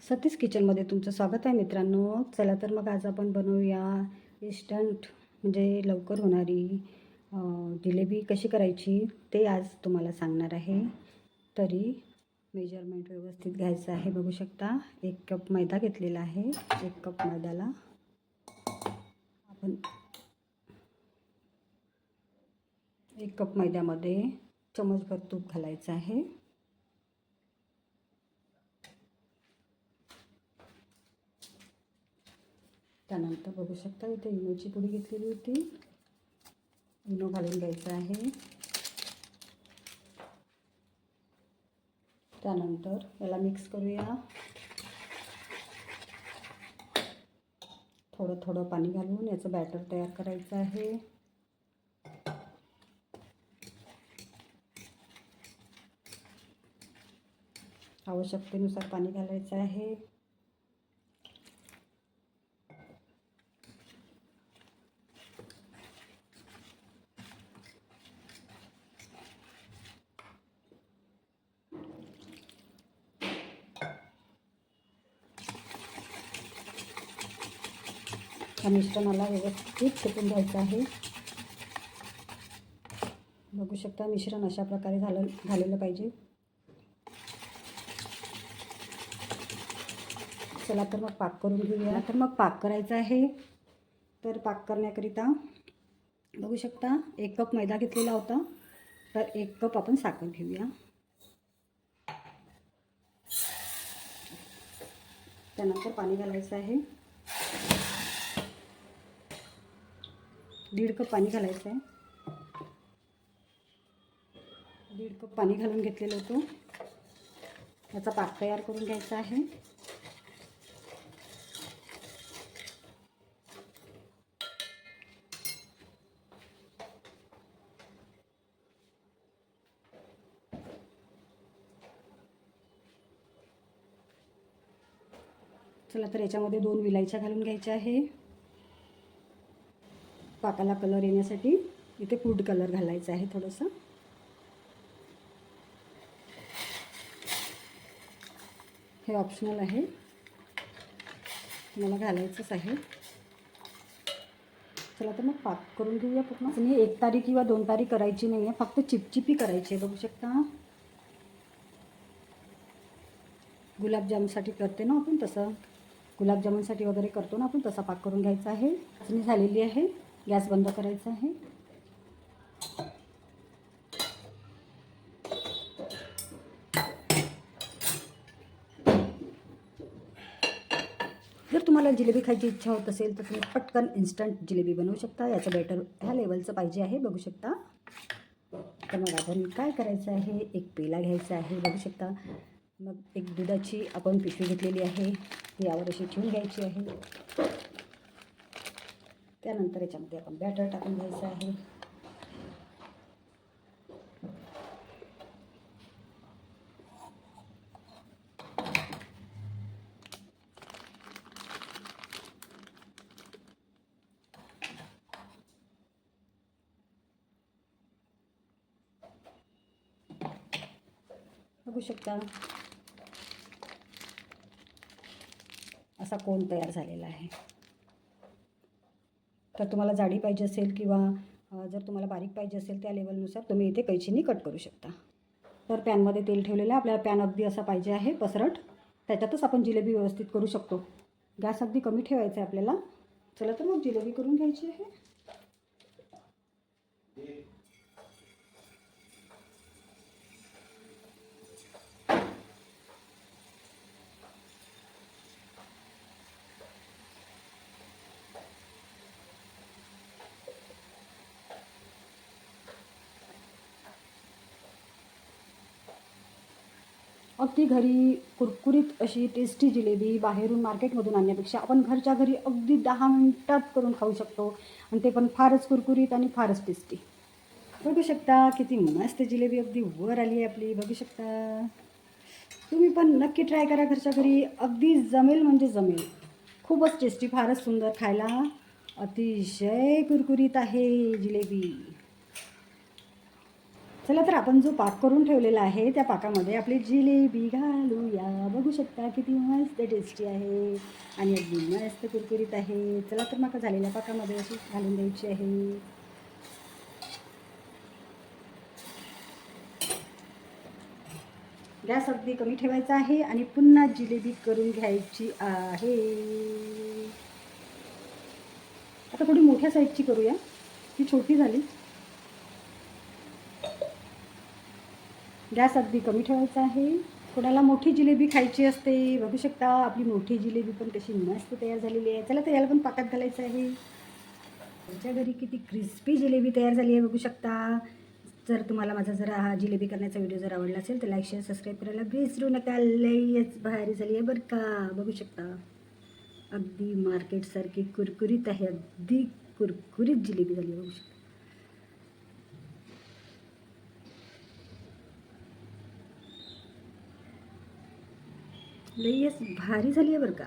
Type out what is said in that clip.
सतीश किचनमध्ये तुमचं स्वागत आहे मित्रांनो. चला तर मग आज आपण बनवूया इन्स्टंट म्हणजे लवकर होणारी जिलेबी कशी करायची ते आज तुम्हाला सांगणार आहे. तरी मेजरमेंट व्यवस्थित घ्यायचं आहे. बघू शकता 1 कप मैदा घेतलेला आहे. 1 कप मैद्याला आपण 1 कप मैद्यामध्ये चमचभर तूप घालायचं आहे. त्यानंतर बघू शकता इथे इनोची पुडी घेतलेली होती. इनो घालून घ्यायचं आहे. त्यानंतर याला मिक्स करूया. थोडं थोडं पाणी घालून याचं बॅटर तयार करायचं आहे. आवश्यकतेनुसार पाणी घालायचं आहे. हा मिश्रणाला व्यवस्थित फेटून घ्यायचं आहे. बघू शकता मिश्रण अशा प्रकारे झालेलं पाहिजे. चला तर मग पाक करून घेऊया. तर मग पाक करायचा आहे. तर पाक करण्याकरिता बघू शकता 1 कप मैदा घेतलेला होता. तर 1 कप आपण साखर घेऊया. त्यानंतर पाणी घालायचं आहे. 1.5 कप पाणी घालायचं आहे. 1.5 कप पाणी घालून घेतलेलं होतं. याचा पाक तयार करून घ्यायचा आहे. चला तर याच्यामध्ये 2 विलायच्या घालून घ्यायच्या आहे. पाकाला कलर येण्यासाठी इथे फूड कलर घालायचा आहे थोडंसं. हे ऑप्शनल आहे, मला घालायचंच आहे. चला तर मग पाक करून घेऊया पूर्ण. आणि 1 तारी किंवा 2 तारी करायची नाही आहे, फक्त चिपचिपी करायची आहे. बघू शकता गुलाबजामसाठी करते ना आपण तसं, गुलाबजामुनसाठी वगैरे करतो ना आपण तसा पाक करून घ्यायचा आहे. चाचणी झालेली आहे. गॅस बंद करायचा आहे. जर तुम्हाला जिलेबी खायची इच्छा होत असेल तर तुम्ही पटकन इन्स्टंट जिलेबी बनवू शकता. याचं बॅटर ह्या लेवलचं पाहिजे आहे. बघू शकता. तर मग आपण काय करायचं आहे, 1 पेला घ्यायचा आहे. बघू शकता. मग 1 दुधाची आपण पिशवी घेतलेली आहे, ती यावर अशी ठेवून घ्यायची आहे. त्यानंतर याच्यामध्ये आपण बॅटर टाकून घ्यायचं आहे. बघू शकता असा कोन तयार झालेला आहे. तर तुम्हाला जाडी पाहिजे असेल किंवा जर तुम्हाला बारीक पाहिजे असेल त्या लेवलनुसार तुम्ही इथे कैचीने कट करू शकता. तर पॅनमध्ये तेल ठेवलेलं आहे. आपल्याला पॅन अगदी असा पाहिजे आहे पसरट. त्याच्यातच आपण जिलेबी व्यवस्थित करू शकतो. गॅस अगदी कमी ठेवायचा आहे आपल्याला. चला तर मग जिलेबी करून घ्यायची आहे. अगदी घरी कुरकुरीत अशी टेस्टी जिलेबी बाहेरून मार्केटमधून आणण्यापेक्षा आपण घरच्या घरी अगदी 10 मिनिटात करून खाऊ शकतो. आणि ते पण फारच कुरकुरीत आणि फारच टेस्टी. बघू शकता किती मस्त जिलेबी अगदी वर आली आहे आपली. बघू शकता. तुम्ही पण नक्की ट्राय करा घरच्या घरी. अगदी जमेल म्हणजे जमेल. खूपच टेस्टी, फारच सुंदर, खायला अतिशय कुरकुरीत आहे जिलेबी. चला तर आपण जो पाक करून ठेवलेला आहे त्या पाकामध्ये आपली जिलेबी घालूया. बघू शकता किती मस्त टेस्टी आहे आणि अगदी मस्त कुरकुरीत आहे. चला तर मग झालेल्या पाकामध्ये अशी घालून द्यायची आहे. गॅस अगदी कमी ठेवायचा आहे आणि पुन्हा जिलेबी करून घ्यायची आहे. आता थोडी मोठ्या साईजची करूया, ती छोटी झाली. गॅस अगदी कमी ठेवायचा आहे. कोणाला मोठी जिलेबी खायची असते, बघू शकता आपली मोठी जिलेबी पण कशी मस्त तयार झालेली आहे. चला तर याला पण पाकात घालायचं आहे. तुमच्या घरी किती क्रिस्पी जिलेबी तयार झाली आहे बघू शकता. जर तुम्हाला माझा हा जिलेबी करण्याचा व्हिडिओ जर आवडला असेल तर लाईक शेअर सबस्क्राईब करायला विसरू नका. लयच भारी झाली आहे बरं का. बघू शकता अगदी मार्केटसारखी कुरकुरीत आहे. अगदी कुरकुरीत जिलेबी झाली बघू शकता. लयच भारी झाली आहे बरं का.